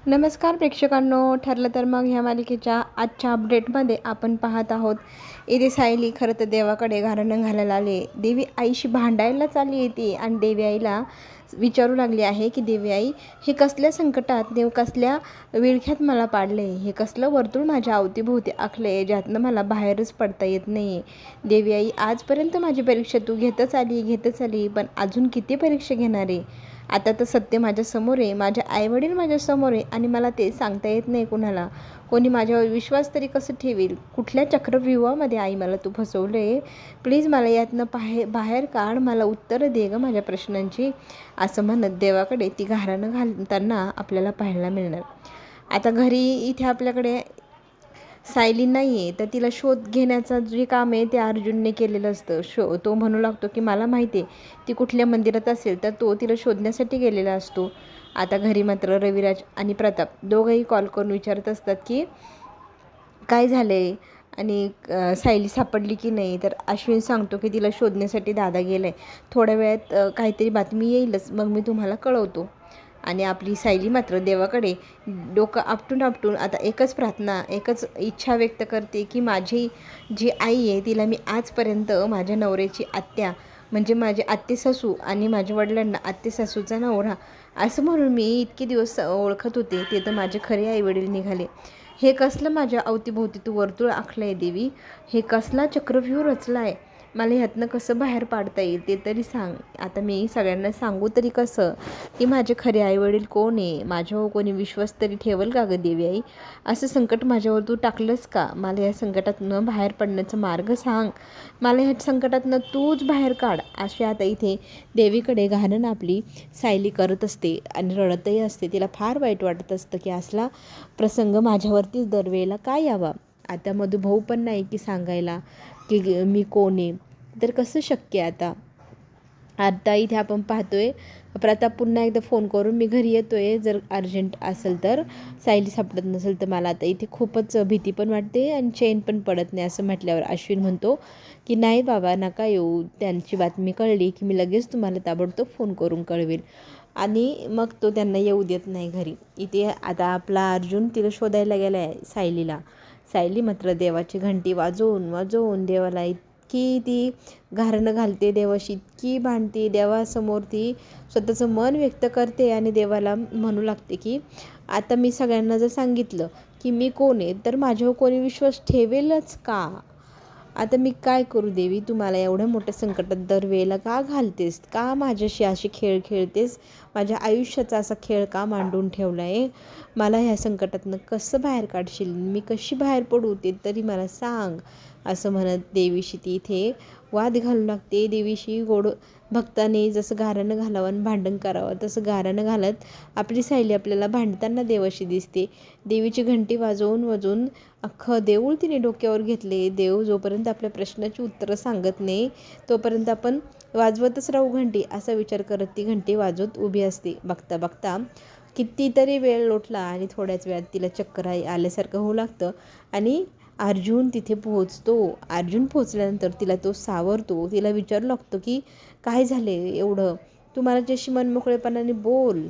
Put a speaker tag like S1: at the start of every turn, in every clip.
S1: नमस्कार प्रेक्षकांनो, ठरलं तर मग ह्या मालिकेच्या आजच्या अपडेटमध्ये आपण पाहत आहोत. इथे सायली खरं तर देवाकडे घाराणं घालायला आले. देवी आईशी भांडायलाच आली येते आणि देवी आईला विचारू लागली आहे की देवी आई, हे कसल्या संकटात, देव कसल्या विळख्यात मला पाडले, हे कसलं वर्तुळ माझ्या अवतीभोवती आखले, ज्यातनं मला बाहेरच पडता येत नाही. देवी आई, आजपर्यंत माझी परीक्षा तू घेतच आली, पण अजून किती परीक्षा घेणार आहे? आता तर सत्य माझ्यासमोर आहे, माझे आईवडील माझ्यासमोर आहे आणि मला ते सांगता येत नाही कुणाला. कोणी माझ्यावर विश्वास तरी कसं ठेवील? कुठल्या चक्रव्यूहामध्ये आई मला तू फसवलं आहे? प्लीज मला यातनं बाहेर काढ, मला उत्तरं दे गं माझ्या प्रश्नांची, असं म्हणत देवाकडे ती घाराणं घालताना आपल्याला पाहायला मिळणार. आता घरी इथे आपल्याकडे सायली नाही आहे, तर तिला शोध घेण्याचं जे काम आहे ते अर्जुनने केलेलं असतं. तो म्हणू लागतो की मला माहिती आहे ती कुठल्या मंदिरात असेल, तर तो तिला शोधण्यासाठी गेलेला असतो. आता घरी मात्र रविराज आणि प्रताप दोघंही कॉल करून विचारत असतात की काय झालं आहे आणि सायली सापडली की नाही. तर अश्विन सांगतो की तिला शोधण्यासाठी दादा गेला आहे, थोड्या वेळात काहीतरी बातमी येईलच, मग मी तुम्हाला कळवतो. आणि आपली सायली मात्र देवाकडे डोकं आपटून आता एकच प्रार्थना, एकच इच्छा व्यक्त करते की माझी जी आई आहे तिला मी आजपर्यंत माझ्या नवऱ्याची आत्या म्हणजे माझे आत्तेसासू आणि माझ्या वडिलांना आत्तेसासूचा नवरा असं म्हणून मी इतके दिवस ओळखत होते, ते तर माझे खरे आईवडील निघाले. हे कसलं माझ्या अवतीभोवती तू वर्तुळ आखलं आहे देवी? हे कसला चक्रव्यूह रचला आहे? मला ह्यातनं कसं बाहेर पाडता येईल ते तरी सांग. आता मी सगळ्यांना सांगू तरी कसं की माझे खरे आईवडील कोण आहे? माझ्यावर कोणी विश्वास तरी ठेवल का गं देवी आई? असं संकट माझ्यावर तू टाकलंस का? मला या संकटातनं बाहेर पडण्याचा मार्ग सांग. मला ह्या संकटातनं तूच बाहेर काढ. अशी आता इथे देवीकडे घाणन आपली सायली करत असते आणि रडतही असते. तिला फार वाईट वाटत असतं की असला प्रसंग माझ्यावरतीच दरवेळेला का यावा. आता मधुभाऊ पण नाही की सांगायला की मी कोण आहे, तर कसं शक्य आता. आता इथे आपण पाहतोय प्रताप पुन्हा एकदा फोन करून मी घरी येतोय, जर अर्जंट असेल तर, सायली सापडत नसेल तर. मला आता इथे खूपच भीती पण वाटते आणि चैन पण पडत नाही. असं म्हटल्यावर अश्विन म्हणतो की नाही बाबा नका येऊ, त्यांची बातमी कळली की मी लगेच तुम्हाला ताबडतोब फोन करून कळवेल. आणि मग तो त्यांना येऊ देत नाही घरी. इथे आता आपला अर्जुन तिला शोधायला गेला आहे सायलीला. सायली मात्र देवाची घंटी वाजवून देवाला इतकी ती घारणं घालते, देवाशी इतकी भांडते, देवासमोर ती स्वतःचं मन व्यक्त करते आणि देवाला म्हणू लागते की आता मी सगळ्यांना जर सांगितलं की मी कोण आहे, तर माझ्यावर कोणी विश्वास ठेवेलच का? आता मी काय करू देवी? तुम्हाला एवढ्या मोठ्या संकटात दरवेळेला का घालतेस? का माझ्याशी असे खेळ खेळतेस? माझ्या आयुष्याचा असा खेळ का मांडून ठेवला आहे? मला ह्या संकटातनं कसं बाहेर काढशील? मी कशी बाहेर पडू ते तरी मला सांग. असं म्हणत देवीशी ती इथे वाद घालू लागते. देवीशी गोड भक्ताने जसं गाऱ्हाणं घालावं आणि भांडण करावं तसं गाऱ्हाणं घालत आपली सायली आपल्याला भांडताना देवाशी दिसते. देवीची घंटी वाजवून अख्खं देऊळ तिने डोक्यावर घेतले. देव जोपर्यंत आपल्या प्रश्नाची उत्तरं सांगत नाही तोपर्यंत आपण वाजवतच राहू घंटी, असा विचार करत ती घंटी वाजवत उभी असते. बघता बघता कितीतरी वेळ लोटला आणि थोड्याच वेळात तिला चक्कर आल्यासारखं होऊ लागतं आणि अर्जुन तिथे पोहोचतो. अर्जुन पोहोचल्यानंतर तिला तो सावरतो. तिला विचारू लागतो की काय झाले एवढं? तू माझ्याशी मनमोकळेपणाने बोल.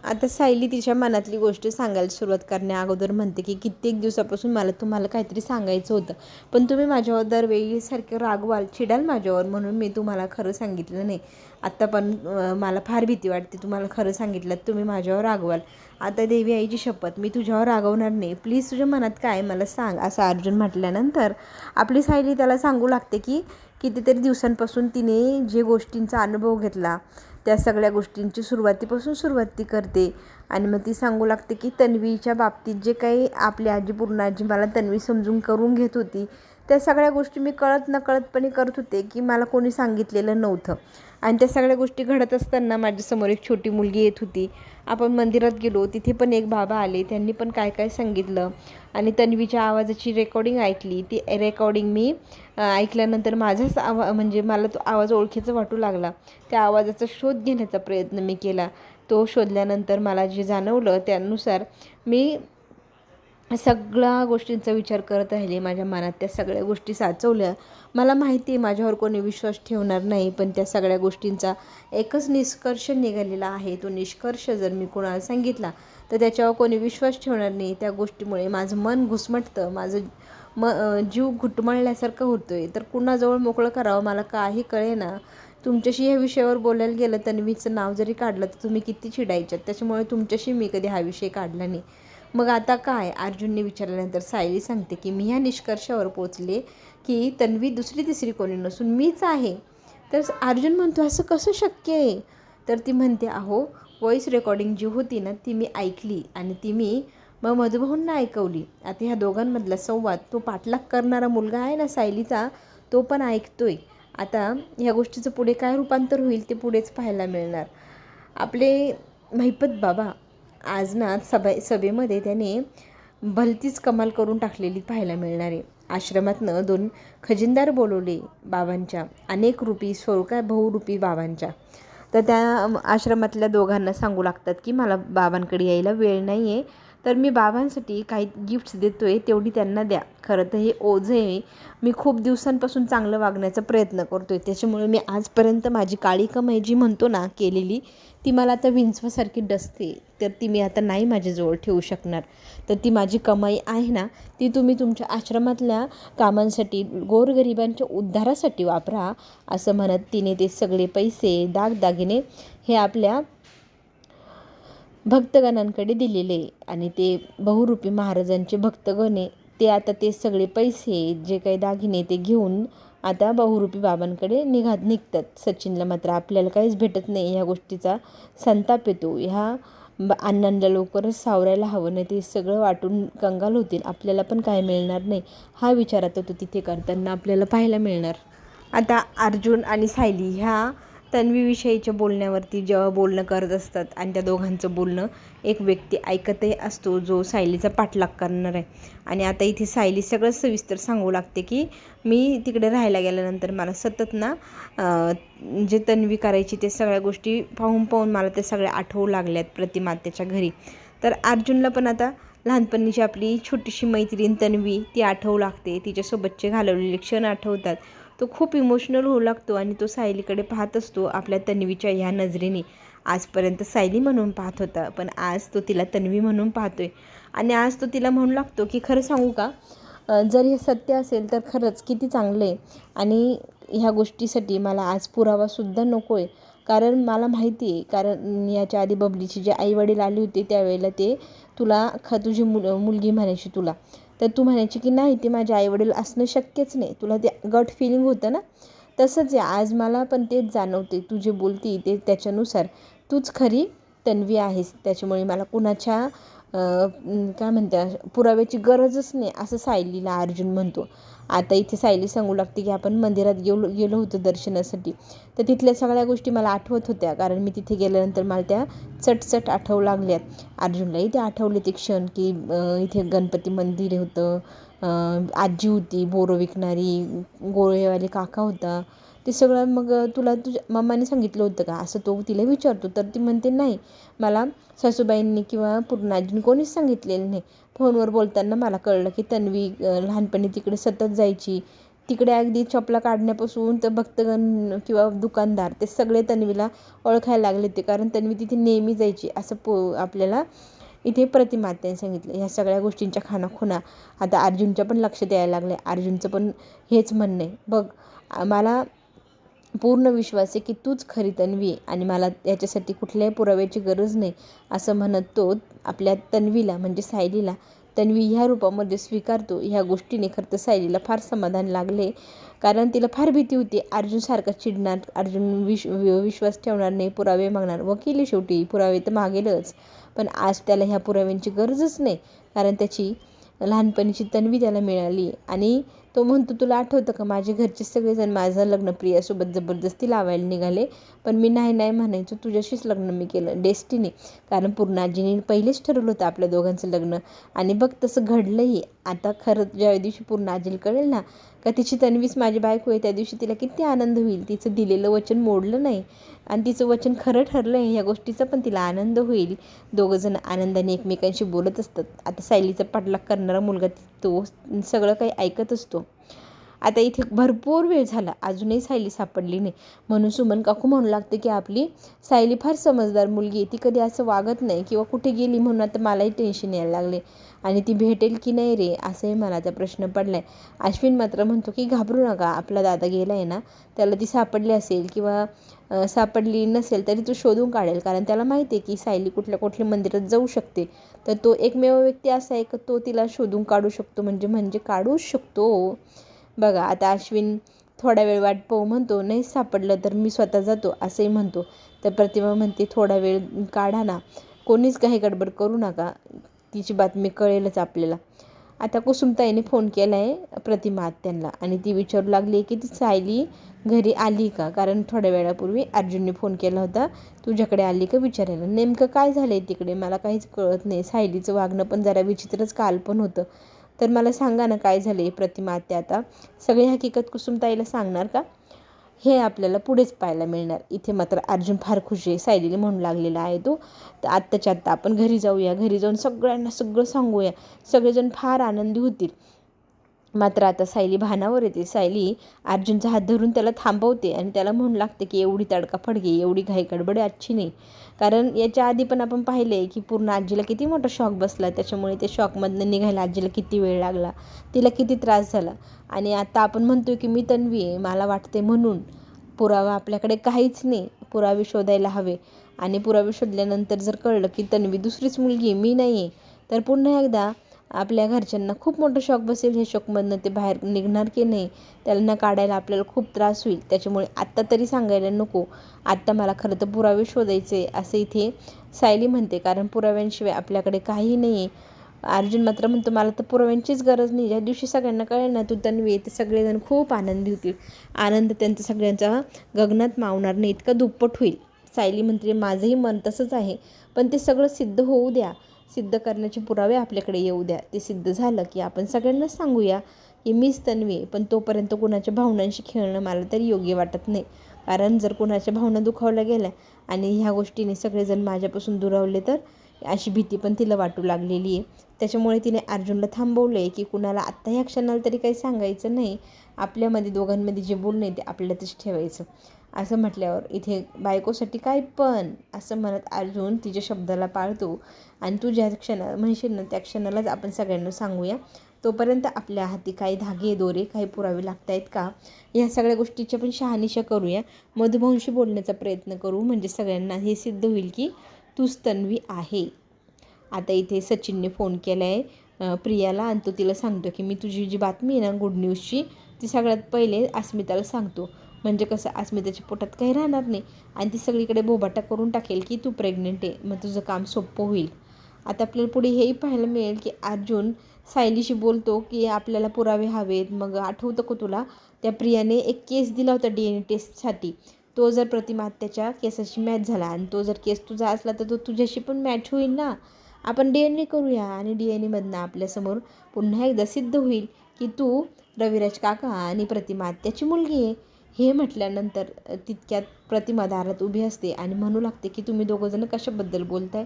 S1: आता सायली तिच्या मनातली गोष्ट सांगायला सुरुवात करण्या अगोदर म्हणते की कित्येक दिवसापासून मला तुम्हाला काहीतरी सांगायचं होतं, पण तुम्ही माझ्यावर दरवेळी सारखे रागवाल, चिडाल माझ्यावर, म्हणून मी तुम्हाला खरं सांगितलं नाही. आत्ता पण मला फार भीती वाटते, तुम्हाला खरं सांगितलं तुम्ही माझ्यावर रागवाल. आता देवी आईची शपथ, मी तुझ्यावर रागवणार नाही, प्लीज तुझ्या मनात काय मला सांग, असं अर्जुन म्हटल्यानंतर आपली सायली त्याला सांगू लागते की कितीतरी दिवसांपासून तिने जे गोष्टींचा अनुभव घेतला त्या सगळ्या गोष्टींची सुरुवात ती करते. आणि मग ती सांगू लागते की तन्वीच्या बाबतीत जे काही आपली आजी पूर्णाजी मला तन्वी समजून करून घेत होती, त्या सगळ्या गोष्टी मी कळत नकळतपणे करत होते की मला कोणी सांगितलेलं नव्हतं. आणि त्या सगळ्या गोष्टी घडत असताना माझ्यासमोर एक छोटी मुलगी येत होती. आपण मंदिरात गेलो, तिथे पण एक बाबा आले, त्यांनी पण काय काय सांगितलं आणि तन्वीच्या आवाजाची रेकॉर्डिंग ऐकली. ती रेकॉर्डिंग मी ऐकल्यानंतर माझाच म्हणजे मला तो आवाज ओळखीचा वाटू लागला. त्या आवाजाचा शोध घेण्याचा प्रयत्न मी केला. तो शोधल्यानंतर मला जे जाणवलं त्यानुसार मी सगळ्या गोष्टींचा विचार करत राहिले. माझ्या मनात त्या सगळ्या गोष्टी साचवल्या. मला माहिती आहे माझ्यावर कोणी विश्वास ठेवणार नाही, पण त्या सगळ्या गोष्टींचा एकच निष्कर्ष निघालेला आहे. तो निष्कर्ष जर मी कोणाला सांगितला तर त्याच्यावर कोणी विश्वास ठेवणार नाही. त्या गोष्टीमुळे माझं मन घुसमटतं, माझं जीव घुटमळल्यासारखं होतं आहे. तर कुणाजवळ मोकळं करावं मला काही कळेना. तुमच्याशी ह्या विषयावर बोलायला गेलं, तन्वीचं नाव जरी काढलं तर तुम्ही किती चिडायच्यात. त्याच्यामुळे तुमच्याशी मी कधी हा विषय काढला नाही. मग आता काय? अर्जुनने विचारल्यानंतर सायली सांगते की मी ह्या निष्कर्षावर पोचले की तन्वी दुसरी तिसरी कोणी नसून मीच आहे. तर अर्जुन म्हणतो असं कसं शक्य आहे? तर ती म्हणते अहो व्हॉईस रेकॉर्डिंग जी होती ना ती मी ऐकली आणि ती मी मग मधुभाऊंना ऐकवली. आता ह्या दोघांमधला संवाद तो पाठलाग करणारा मुलगा आहे ना सायलीचा, तो पण ऐकतोय. आता ह्या गोष्टीचं पुढे काय रूपांतर होईल ते पुढेच पाहायला मिळणार. आपले महिपत बाबा आज ना सभेमध्ये त्याने भलतीच कमाल करून टाकलेली पाहायला मिळणार आहे. आश्रमातनं 2 खजिनदार बोलवले बाबांच्या, अनेक रूपी स्वरूपा बहुरूपी बाबांच्या. तर त्या आश्रमातल्या दोघांना सांगू लागतात की मला बाबांकडे यायला वेळ नाही आहे, तर मी बाबांसाठी काही गिफ्ट्स देतो आहे, तेवढी त्यांना द्या. खरं तर हे ओझं आहे. मी खूप दिवसांपासून चांगलं वागण्याचा प्रयत्न करतो आहे, त्याच्यामुळे मी आजपर्यंत माझी काळी कमाई जी म्हणतो ना केलेली, ती मला आता विंचवासारखी डसते. तर ती मी आता नाही माझ्याजवळ ठेवू शकणार. तर ती माझी कमाई आहे ना, ती तुम्ही तुमच्या आश्रमातल्या कामांसाठी, गोरगरिबांच्या उद्धारासाठी वापरा, असं म्हणत तिने ते सगळे पैसे दागदागिने हे आपल्या भक्तगणांकडे दिलेले. आणि ते बहुरूपी महाराजांचे भक्तगण ते आता ते सगळे पैसे जे काही दागिने ते घेऊन आता बहुरूपी बाबांकडे निघतात. सचिनला मात्र आपल्याला काहीच भेटत नाही. ह्या गोष्टीचा संताप येतो. ह्या अण्णांना लवकरच सावरायला हवं, नाही ते सगळं वाटून कंगाल होतील, आपल्याला पण काय मिळणार नाही. हा विचार आता तो तिथे करताना आपल्याला पाहायला मिळणार. आता अर्जुन आणि सायली ह्या तन्वीविषयीच्या बोलण्यावरती जेव्हा बोलणं करत असतात आणि त्या दोघांचं बोलणं एक व्यक्ती ऐकतही असतो जो सायलीचा पाठलाग करणार आहे. आणि आता इथे सायली सगळं सविस्तर सांगू लागते की मी तिकडे राहायला गेल्यानंतर मला सतत ना जे तन्वी करायची ते सगळ्या गोष्टी पाहून पाहून मला ते सगळ्या आठवू लागल्यात प्रतिमातेच्या घरी. तर अर्जुनला पण आता लहानपणीची आपली छोटीशी मैत्रीण तन्वी ती आठवू लागते, तिच्यासोबतचे घालवलेले क्षण आठवतात. तो खूप इमोशनल होऊ लागतो आणि तो सायलीकडे पाहत असतो आपल्या तन्वीच्या ह्या नजरेने. आजपर्यंत सायली म्हणून पाहत होता, पण आज तो तिला तन्वी म्हणून पाहतोय. आणि आज तो तिला म्हणू लागतो की खरं सांगू का, जर हे सत्य असेल तर खरंच किती चांगलं आहे. आणि ह्या गोष्टीसाठी मला आज पुरावासुद्धा नको आहे, कारण मला माहिती आहे, कारण याच्या आधी बबलीची जे आईवडील आले होते त्यावेळेला ते तुला तुझी मुलगी म्हणायची तुला, तर तू म्हणायची की नाही ते माझे आईवडील असणं शक्यच नाही. तुला ते गट फिलिंग होतं ना, तसंच आहे आज मला पण तेच जाणवते. तू जे बोलती ते त्याच्यानुसार तूच खरी तन्वी आहेस. त्याच्यामुळे मला कुणाच्या काय म्हणते पुराव्याची गरजच नाही, असं सायलीला अर्जुन म्हणतो. आता इथे सायली सांगू लागते की आपण मंदिरात गेलो होतो दर्शनासाठी, तर तिथल्या सगळ्या गोष्टी मला आठवत होत्या, कारण मी तिथे गेल्यानंतर मला त्या चटचट आठवू लागल्यात. अर्जुनलाही ते आठवले ते क्षण की इथे गणपती मंदिर होतं, आजी होती बोरं विकणारी, गोळेवाले काका होता, ते सगळं. मग तुला तुझ्या मम्माने सांगितलं होतं का, असं तो तिला विचारतो. तर ती म्हणते नाही, मला सासूबाईंनी किंवा पूर्णाजींनी कोणीच सांगितलेलं नाही. फोनवर बोलताना मला कळलं की तन्वी लहानपणी तिकडे सतत जायची. तिकडे अगदी चपला काढण्यापासून तर भक्तगण किंवा दुकानदार ते सगळे तन्वीला ओळखायला लागले होते, कारण तन्वी तिथे नेहमी जायची, असं आपल्याला इथे प्रतिमातेने सांगितलं. ह्या सगळ्या गोष्टींच्या खाणाखुणा आता अर्जुनच्या पण लक्षात यायला लागल्या. अर्जुनचं पण हेच म्हणणं आहे, बघ मला पूर्ण विश्वास आहे की तूच खरी तन्वी आहे आणि मला याच्यासाठी कुठल्याही पुराव्याची गरज नाही, असं म्हणत तो आपल्या तन्वीला म्हणजे सायलीला तन्वी ह्या रूपामध्ये स्वीकारतो. ह्या गोष्टीने खरं तर सायलीला फार समाधान लागले, कारण तिला फार भीती होती अर्जुन सारखा चिडणार, अर्जुन विश्वास ठेवणार नाही, पुरावे मागणार. वकील शेवटी पुरावे तर मागेलच, पण आज त्याला ह्या पुराव्यांची गरजच नाही, कारण त्याची लहानपणीची तन्वी त्याला मिळाली आणि तो म्हणतो, तुला आठवतं का माझे घरचे सगळेजण माझं लग्न प्रियासोबत जबरदस्ती लावायला निघाले, पण मी नाही नाही म्हणायचो, तुझ्याशीच लग्न मी केलं, डेस्टिनी. कारण पूर्ण आजीने पहिलेच ठरवलं होतं आपल्या दोघांचं लग्न आणि बघ तसं घडलंही. आता खरं ज्या दिवशी पूर्ण आजीला कळेल ना का तिची तन्वीच माझी बायको आहे, त्या दिवशी तिला किती आनंद होईल. तिचं दिलेलं वचन मोडलं नाही आणि तिचं वचन खरं ठरलं आहे या गोष्टीचा पण तिला आनंद होईल. दोघंजण आनंदाने एकमेकांशी बोलत असतात. आता सायलीचा पाठलाग करणारा मुलगा तो सगळं काही ऐकत असतो. आता इथे भरपूर वेळ झाला, अजूनही सायली सापडली नाही. म्हणून सुमन काकू म्हणू लागते की आपली सायली फार समजदार मुलगी आहे, ती कधी असं वागत नाही किंवा कुठे गेली म्हणून आता मलाही टेन्शन यायला लागले आणि ती भेटेल की नाही रे असंही मनाचा प्रश्न पडला आहे. अश्विन मात्र म्हणतो की घाबरू नका, आपला दादा गेला आहे ना, त्याला ती सापडली असेल किंवा सापडली नसेल तरी तो शोधून काढेल. कारण त्याला माहिती आहे की सायली कुठल्या कुठल्या मंदिरात जाऊ शकते, तर तो एकमेव व्यक्ती असा आहे की तो तिला शोधून काढू शकतो. म्हणजे काढूच शकतो. बघा आता अश्विन थोडा वेळ वाट पाहू म्हणतो, नाही सापडलं तर मी स्वतः जातो असंही म्हणतो. तर प्रतिमा म्हणते थोडा वेळ काढा ना, कोणीच काही गडबड करू नका, तिची बातमी कळेलच आपल्याला. आता कुसुमताईने फोन केला आहे प्रतिमा आत्यांना आणि ती विचारू लागली की ती सायली घरी आली का, कारण थोड्या वेळापूर्वी अर्जुनने फोन केला होता तुझ्याकडे आली का विचारायला. नेमकं काय झालं आहे तिकडे मला काहीच कळत नाही. सायलीचं वागणं पण जरा विचित्रच काल पण होतं. तर मला सांगा ना काय झालं आहे प्रतिमा आत्या. आता सगळी हकीकत कुसुमताईला सांगणार का हे आपल्याला पुढेच पाहायला मिळणार. इथे मात्र अर्जुन फार खुश आहे, सायलीला म्हणू लागलेला आहे तो. तर आत्ताच्या आत्ता आपण घरी जाऊया, घरी जाऊन सगळ्यांना सगळं सांगूया, सगळेजण फार आनंदी होतील. मात्र आता सायली भानावर येते. सायली अर्जुनचा हात धरून त्याला थांबवते आणि त्याला म्हणू लागते की एवढी तडकाफडकी, एवढी घाई गडबड आजची नाही. कारण याच्या आधी पण आपण पाहिलं आहे की पूर्ण आजीला किती मोठा शॉक बसला, त्याच्यामुळे त्या शॉकमधनं निघायला आजीला किती वेळ लागला, तिला किती त्रास झाला. आणि आता आपण म्हणतो की मी तन्वी आहे, मला वाटते म्हणून. पुरावा आपल्याकडे काहीच नाही, पुरावे शोधायला हवे. आणि पुरावे शोधल्यानंतर जर कळलं की तन्वी दुसरीच मुलगी मी नाही आहे, तर पुन्हा एकदा आपल्या घरच्यांना खूप मोठं शॉक बसेल. हे शॉकमधनं ते बाहेर निघणार की नाही, त्यांना काढायला आपल्याला खूप त्रास होईल. त्याच्यामुळे आत्ता तरी सांगायला नको, आत्ता मला खरं तर पुरावे शोधायचे असं इथे सायली म्हणते. कारण पुराव्यांशिवाय आपल्याकडे काही नाही आहे. अर्जुन मात्र म्हणतो मला तर पुराव्यांचीच गरज नाही, ज्या दिवशी सगळ्यांना कळेल ना तू तन्वी ते सगळेजण खूप आनंदी होतील. आनंद त्यांचा सगळ्यांचा गगनात मावणार नाही, इतका दुप्पट होईल. सायली म्हणते माझंही मन तसंच आहे, पण ते सगळं सिद्ध होऊ द्या, सिद्ध करण्याचे पुरावे आपल्याकडे येऊ द्या. ते सिद्ध झालं की आपण सगळ्यांनाच सांगूया की मीच तन्वी आहे. पण तोपर्यंत कुणाच्या भावनांशी खेळणं मला तरी योग्य वाटत नाही. कारण जर कुणाच्या भावना दुखावल्या गेल्या आणि ह्या गोष्टीने सगळेजण माझ्यापासून दुरावले तर अशी भीती पण तिला वाटू लागलेली आहे. त्याच्यामुळे तिने अर्जुनला थांबवलं आहे की कुणाला आत्ता ह्या क्षणाला तरी काही सांगायचं नाही, आपल्यामध्ये दोघांमध्ये जे बोलणं आहे ते आपल्यातच ठेवायचं. असं म्हटल्यावर इथे बायकोसाठी काय पण असं म्हणत अर्जुन तिच्या शब्दाला पाळतो आणि तू ज्या क्षणा म्हणशील ना त्या क्षणालाच आपण सगळ्यांना सांगूया. तोपर्यंत आपल्या हाती काही धागे दोरे काही पुरावे लागत आहेत का, ह्या सगळ्या गोष्टीच्या पण शहानिशा करूया, मधुभाऊंशी बोलण्याचा प्रयत्न करू, म्हणजे सगळ्यांना हे सिद्ध होईल की तूच तन्वी आहे. आता इथे सचिनने फोन केला आहे प्रियाला आणि तो तिला सांगतो की मी तुझी जी बातमी आहे ना गुड न्यूजची ती सगळ्यात पहिले अस्मिताला सांगतो. म्हणजे कसं अस्मिताच्या पोटात काही राहणार नाही आणि ती सगळीकडे बोबाटा करून टाकेल की तू प्रेग्नेंट आहे, मग तुझं काम सोपं होईल. आता आपल्याला पुढे हेही पाहायला मिळेल की अर्जुन सायलीशी बोलतो की आपल्याला पुरावे हवेत. मग आठवतं का तुला त्या प्रियाने एक केस दिला होता DNA टेस्टसाठी, तो जर प्रतिमा आत्याच्या केसाशी मॅच झाला आणि तो जर केस तुझा असला तर तो तुझ्याशी पण मॅच होईल ना. आपण DNA करूया आणि DNAमधनं आपल्यासमोर पुन्हा एकदा सिद्ध होईल की तू रविराज काका आणि प्रतिमा आत्याची मुलगी आहे. हे म्हटल्यानंतर तितक्यात प्रतिमा दारात उभी असते आणि म्हणू लागते की तुम्ही दोघंजणं कशाबद्दल बोलताय.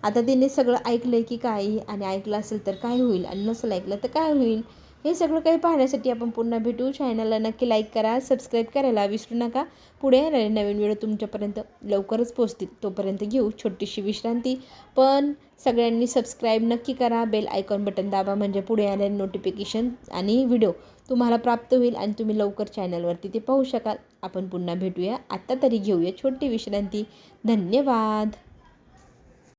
S1: आता तिने सगळं ऐकलं आहे की काय, आणि ऐकलं असेल तर काय होईल आणि नसेल ऐकलं तर काय होईल, हे सगळं काही पाहण्यासाठी आपण पुन्हा भेटू. चॅनलला नक्की लाईक करा, सबस्क्राईब करायला विसरू नका. पुढे येणारे नवीन व्हिडिओ तुमच्यापर्यंत लवकरच पोहोचतील. तोपर्यंत घेऊ छोटीशी विश्रांती. पण सगळ्यांनी सबस्क्राईब नक्की करा, बेल आयकॉन बटन दाबा, म्हणजे पुढे येणारे नोटिफिकेशन आणि व्हिडिओ तुम्हाला प्राप्त होईल आणि तुम्ही लवकर चॅनलवरती ते पाहू शकाल. आपण पुन्हा भेटूया. आत्ता तरी घेऊया छोटी विश्रांती. धन्यवाद.